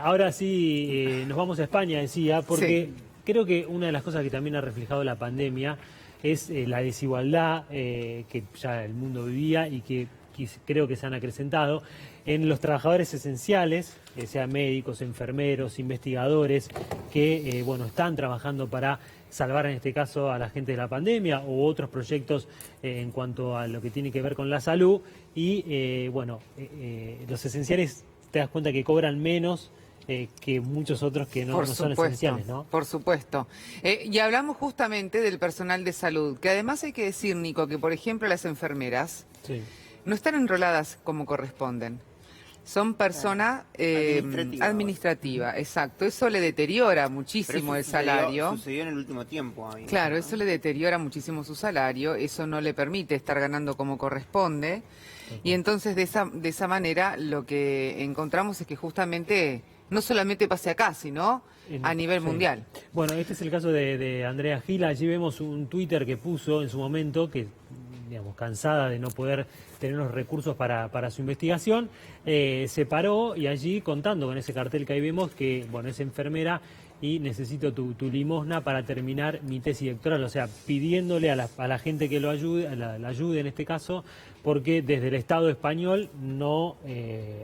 Ahora sí, nos vamos a España, decía, porque Sí. creo que una de las cosas que también ha reflejado la pandemia es la desigualdad que ya el mundo vivía y que creo que se han acrecentado en los trabajadores esenciales, sean médicos, enfermeros, investigadores, que bueno, están trabajando para salvar en este caso a la gente de la pandemia u otros proyectos en cuanto a lo que tiene que ver con la salud y bueno, los esenciales te das cuenta que cobran menos que muchos otros que Por no son supuesto, esenciales, ¿no? por supuesto. Y hablamos justamente del personal de salud, que además hay que decir, Nico, que por ejemplo las enfermeras Sí. no están enroladas como corresponden. Son Claro. persona Administrativa ahora. administrativa, exacto. Eso le deteriora Pero muchísimo eso el salario. sucedió en el último tiempo ahí, Claro, ¿no? eso le deteriora muchísimo su salario, eso no le permite estar ganando como corresponde. Y entonces de esa manera lo que encontramos es que justamente no solamente pase acá, sino a nivel Sí. mundial. Bueno, este es el caso de Andrea Gila. Allí vemos un Twitter que puso en su momento que, digamos, cansada de no poder tener los recursos para su investigación, se paró y allí contando con ese cartel que ahí vemos que, bueno, es enfermera y necesito tu limosna para terminar mi tesis doctoral, o sea, pidiéndole a la gente que lo ayude, la ayude en este caso, porque desde el Estado español no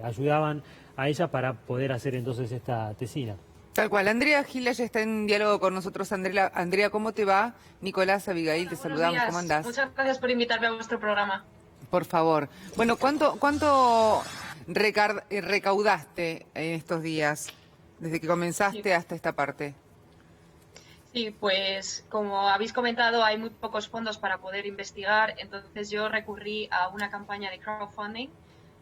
ayudaban a ella para poder hacer entonces esta tesina. Tal cual. Andrea Gila ya está en diálogo con nosotros. Andrea, ¿cómo te va? Nicolás, Abigail, te Hola, buenos saludamos. ¿Cómo días. andás? Muchas gracias por invitarme a vuestro programa. Por favor. Bueno, ¿cuánto recaudaste en estos días, desde que Sí, comenzaste hasta esta parte? sí, pues como habéis comentado, hay muy pocos fondos para poder investigar, entonces yo recurrí a una campaña de crowdfunding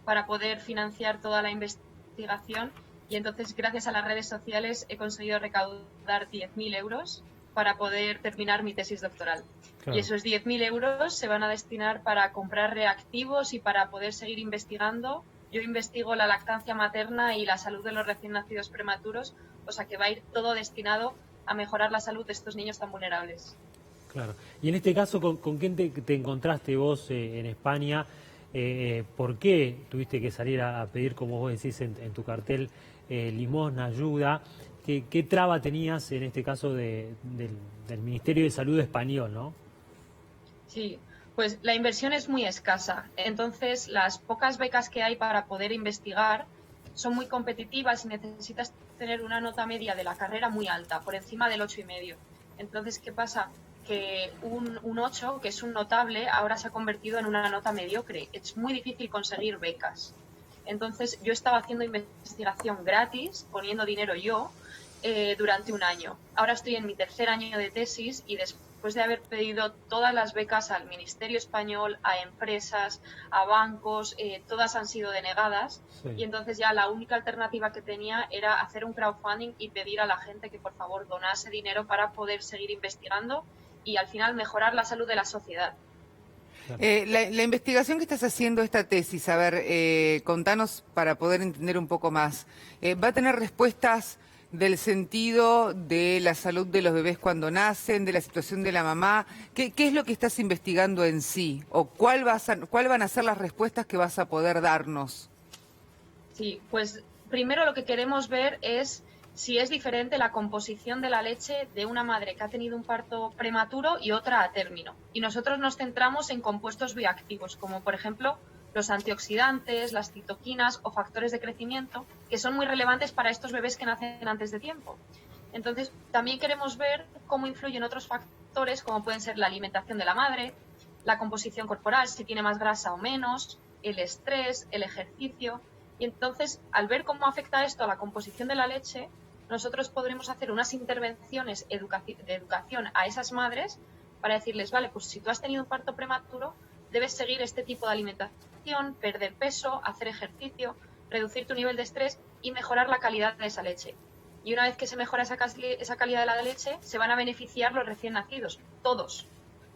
para poder financiar toda la investigación y entonces gracias a las redes sociales he conseguido recaudar 10.000 euros para poder terminar mi tesis doctoral. Claro. Y esos 10.000 euros se van a destinar para comprar reactivos y para poder seguir investigando. Yo investigo la lactancia materna y la salud de los recién nacidos prematuros, o sea que va a ir todo destinado a mejorar la salud de estos niños tan vulnerables. Claro. Y en este caso, ¿con quién te encontraste vos en España? ¿Por qué tuviste que salir a pedir, como vos decís en tu cartel, limosna, ayuda? ¿Qué traba tenías en este caso del Ministerio de Salud español, no? Sí, pues la inversión es muy escasa. Entonces, las pocas becas que hay para poder investigar son muy competitivas y necesitas tener una nota media de la carrera muy alta, por encima del 8,5. Entonces, ¿qué pasa? Que un 8, que es un notable, ahora se ha convertido en una nota mediocre. Es muy difícil conseguir becas. Entonces, yo estaba haciendo investigación gratis, poniendo dinero yo, durante un año. Ahora estoy en mi tercer año de tesis y después de haber pedido todas las becas al Ministerio Español, a empresas, a bancos, todas han sido denegadas. Sí. Y entonces ya la única alternativa que tenía era hacer un crowdfunding y pedir a la gente que por favor donase dinero para poder seguir investigando y al final mejorar la salud de la sociedad. La investigación que estás haciendo, esta tesis, a ver, contanos para poder entender un poco más. ¿Va a tener respuestas del sentido de la salud de los bebés cuando nacen, de la situación de la mamá? ¿Qué es lo que estás investigando en sí? ¿O cuál van a ser las respuestas que vas a poder darnos? Sí, pues primero lo que queremos ver es si es diferente la composición de la leche de una madre que ha tenido un parto prematuro y otra a término. Y nosotros nos centramos en compuestos bioactivos, como por ejemplo los antioxidantes, las citoquinas o factores de crecimiento, que son muy relevantes para estos bebés que nacen antes de tiempo. Entonces, también queremos ver cómo influyen otros factores, como pueden ser la alimentación de la madre, la composición corporal, si tiene más grasa o menos, el estrés, el ejercicio. Y entonces, al ver cómo afecta esto a la composición de la leche, nosotros podremos hacer unas intervenciones de educación a esas madres para decirles, vale, pues si tú has tenido un parto prematuro, debes seguir este tipo de alimentación, perder peso, hacer ejercicio, reducir tu nivel de estrés y mejorar la calidad de esa leche. Y una vez que se mejora esa calidad de la leche, se van a beneficiar los recién nacidos, todos,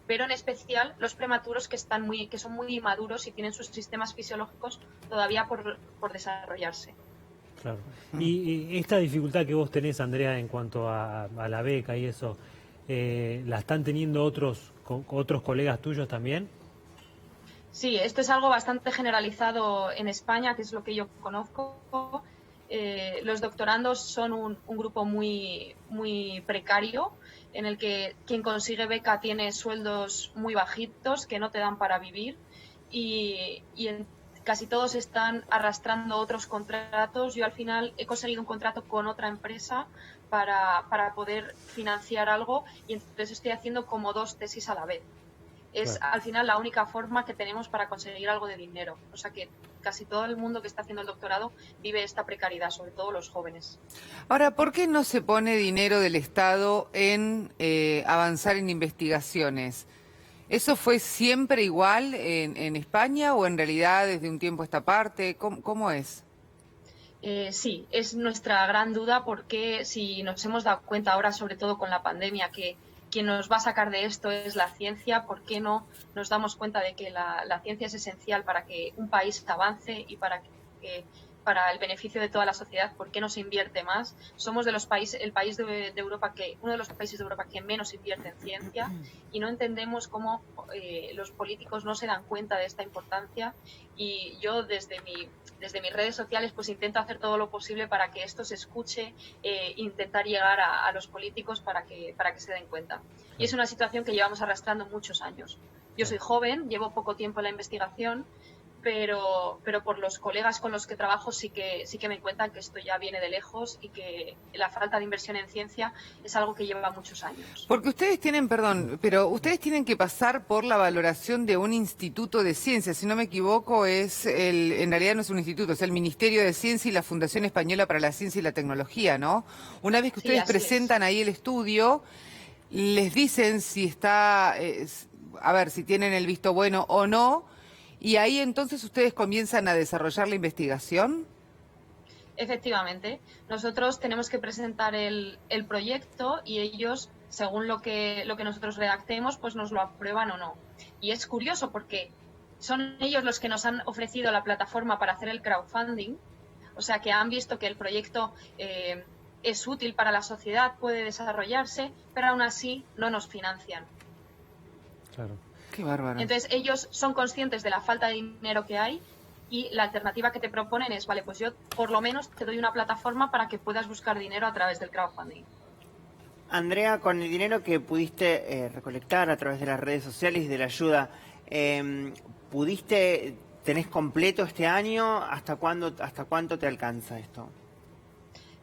pero en especial los prematuros que son muy maduros y tienen sus sistemas fisiológicos todavía por desarrollarse. Claro. Y esta dificultad que vos tenés, Andrea, en cuanto a la beca y eso, ¿la están teniendo otros colegas tuyos también? Sí, esto es algo bastante generalizado en España, que es lo que yo conozco. los doctorandos son un grupo muy, muy precario, en el que quien consigue beca tiene sueldos muy bajitos que no te dan para vivir y casi todos están arrastrando otros contratos. Yo al final he conseguido un contrato con otra empresa para poder financiar algo y entonces estoy haciendo como 2 tesis a la vez. Es Claro. al final la única forma que tenemos para conseguir algo de dinero. O sea que casi todo el mundo que está haciendo el doctorado vive esta precariedad, sobre todo los jóvenes. Ahora, ¿por qué no se pone dinero del Estado en avanzar en investigaciones? ¿Eso fue siempre igual en España o en realidad desde un tiempo a esta parte? ¿Cómo es? Sí, es nuestra gran duda porque si nos hemos dado cuenta ahora, sobre todo con la pandemia, que quien nos va a sacar de esto es la ciencia, ¿por qué no nos damos cuenta de que la ciencia es esencial para que un país avance y para el beneficio de toda la sociedad? ¿Por qué no se invierte más? Somos uno de los países de Europa que menos invierte en ciencia y no entendemos cómo los políticos no se dan cuenta de esta importancia, y yo desde mis redes sociales pues intento hacer todo lo posible para que esto se escuche, intentar llegar a los políticos para que se den cuenta. Y es una situación que llevamos arrastrando muchos años. Yo soy joven, llevo poco tiempo en la investigación, pero por los colegas con los que trabajo sí que me cuentan que esto ya viene de lejos y que la falta de inversión en ciencia es algo que lleva muchos años. Porque ustedes tienen, perdón, pero ustedes tienen que pasar por la valoración de un instituto de ciencia, si no me equivoco, en realidad no es un instituto, es el Ministerio de Ciencia y la Fundación Española para la Ciencia y la Tecnología, ¿no? Una vez que ustedes presentan ahí el estudio, les dicen si está, a ver, si tienen el visto bueno o no, y ahí entonces ustedes comienzan a desarrollar la investigación. Efectivamente, nosotros tenemos que presentar el proyecto y ellos, según lo que nosotros redactemos, pues nos lo aprueban o no. Y es curioso porque son ellos los que nos han ofrecido la plataforma para hacer el crowdfunding, o sea que han visto que el proyecto es útil para la sociedad, puede desarrollarse, pero aún así no nos financian. Claro. Qué bárbaro. Entonces ellos son conscientes de la falta de dinero que hay y la alternativa que te proponen es, vale, pues yo por lo menos te doy una plataforma para que puedas buscar dinero a través del crowdfunding. Andrea, con el dinero que pudiste recolectar a través de las redes sociales y de la ayuda, ¿tenés completo este año? ¿Hasta cuánto te alcanza esto?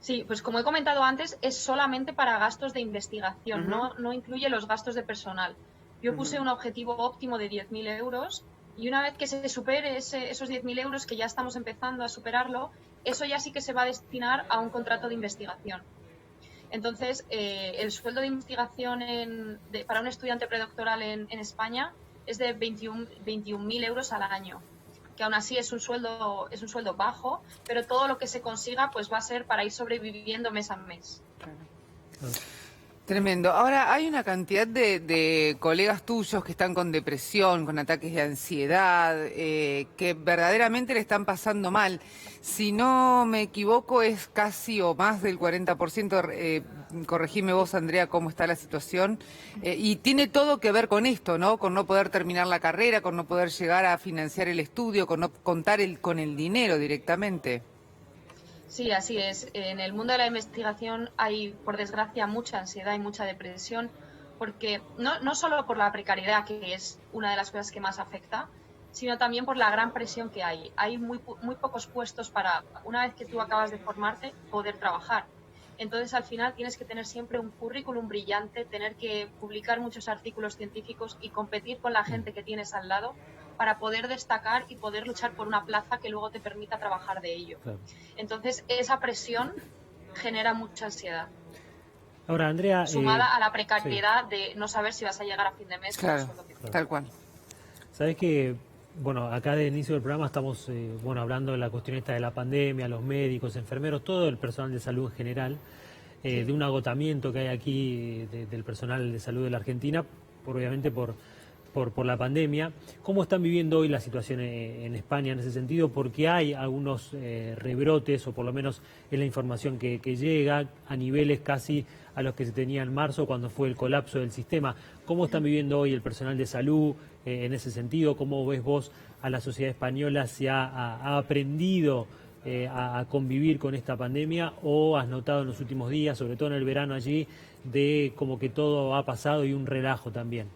Sí, pues como he comentado antes, es solamente para gastos de investigación, no incluye los gastos de personal. Yo puse un objetivo óptimo de 10.000 euros y una vez que se supere esos 10.000 euros, que ya estamos empezando a superarlo, eso ya sí que se va a destinar a un contrato de investigación. Entonces, el sueldo de investigación para un estudiante predoctoral en España es de 21.000 euros al año, que aún así es un sueldo bajo, pero todo lo que se consiga pues va a ser para ir sobreviviendo mes a mes. Tremendo. Ahora, hay una cantidad de colegas tuyos que están con depresión, con ataques de ansiedad, que verdaderamente le están pasando mal. Si no me equivoco, es casi o más del 40%, corregime vos, Andrea, cómo está la situación. Y tiene todo que ver con esto, ¿no? Con no poder terminar la carrera, con no poder llegar a financiar el estudio, con no contar con el dinero directamente. Sí, así es. En el mundo de la investigación hay, por desgracia, mucha ansiedad y mucha depresión, porque no solo por la precariedad, que es una de las cosas que más afecta, sino también por la gran presión que hay. Hay muy pocos puestos para, una vez que tú acabas de formarte, poder trabajar. Entonces, al final, tienes que tener siempre un currículum brillante, tener que publicar muchos artículos científicos y competir con la gente que tienes al lado para poder destacar y poder luchar por una plaza que luego te permita trabajar de ello. Claro. Entonces, esa presión genera mucha ansiedad. Ahora, Andrea... Sumada a la precariedad de no saber si vas a llegar a fin de mes. Claro, tal cual. Sabes que, bueno, acá de inicio del programa estamos hablando de la cuestión esta de la pandemia, los médicos, enfermeros, todo el personal de salud en general, de un agotamiento que hay aquí del personal de salud de la Argentina, obviamente por la pandemia. ¿Cómo están viviendo hoy la situación en España en ese sentido? Porque hay algunos rebrotes, o por lo menos es la información que llega, a niveles casi a los que se tenía en marzo cuando fue el colapso del sistema. ¿Cómo están viviendo hoy el personal de salud en ese sentido? ¿Cómo ves vos a la sociedad española? ¿Se ha aprendido a convivir con esta pandemia, o has notado en los últimos días, sobre todo en el verano allí, de como que todo ha pasado y un relajo también?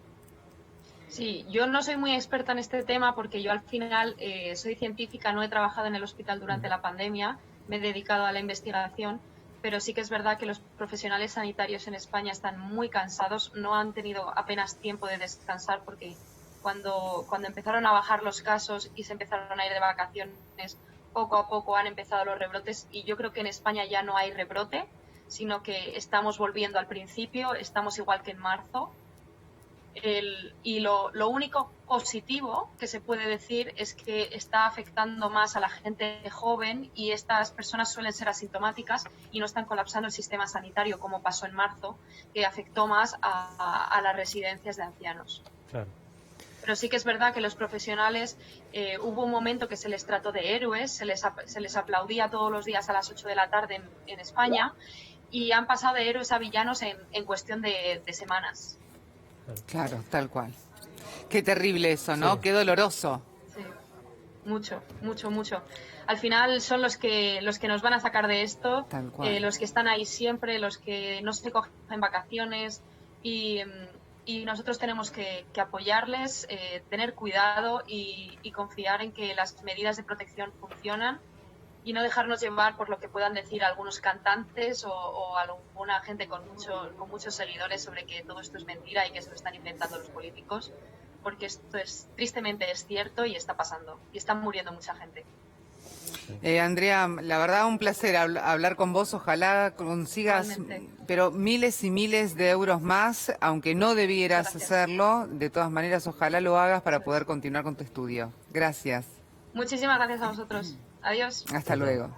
Sí, yo no soy muy experta en este tema porque yo al final soy científica, no he trabajado en el hospital durante la pandemia, me he dedicado a la investigación, pero sí que es verdad que los profesionales sanitarios en España están muy cansados, no han tenido apenas tiempo de descansar porque cuando empezaron a bajar los casos y se empezaron a ir de vacaciones, poco a poco han empezado los rebrotes y yo creo que en España ya no hay rebrote, sino que estamos volviendo al principio, estamos igual que en marzo. Y lo único positivo que se puede decir es que está afectando más a la gente joven y estas personas suelen ser asintomáticas y no están colapsando el sistema sanitario como pasó en marzo, que afectó más a las residencias de ancianos. Claro. Pero sí que es verdad que los profesionales, hubo un momento que se les trató de héroes, se les aplaudía todos los días a las 8 de la tarde en España y han pasado de héroes a villanos en cuestión de semanas. Claro, tal cual. Qué terrible eso, ¿no? Sí. Qué doloroso. Sí, mucho, mucho, mucho. Al final son los que nos van a sacar de esto, Tal cual. los que están ahí siempre, los que no se cogen vacaciones y nosotros tenemos que apoyarles, tener cuidado y confiar en que las medidas de protección funcionan y no dejarnos llevar por lo que puedan decir algunos cantantes o alguna gente con muchos seguidores sobre que todo esto es mentira y que se lo están inventando los políticos, porque esto tristemente es cierto y está pasando y está muriendo mucha gente. Andrea, la verdad un placer hablar con vos, ojalá consigas, Igualmente. pero miles y miles de euros más, aunque no debieras Gracias. hacerlo, de todas maneras ojalá lo hagas para poder continuar con tu estudio. Gracias. Muchísimas gracias a vosotros. Adiós. Hasta luego.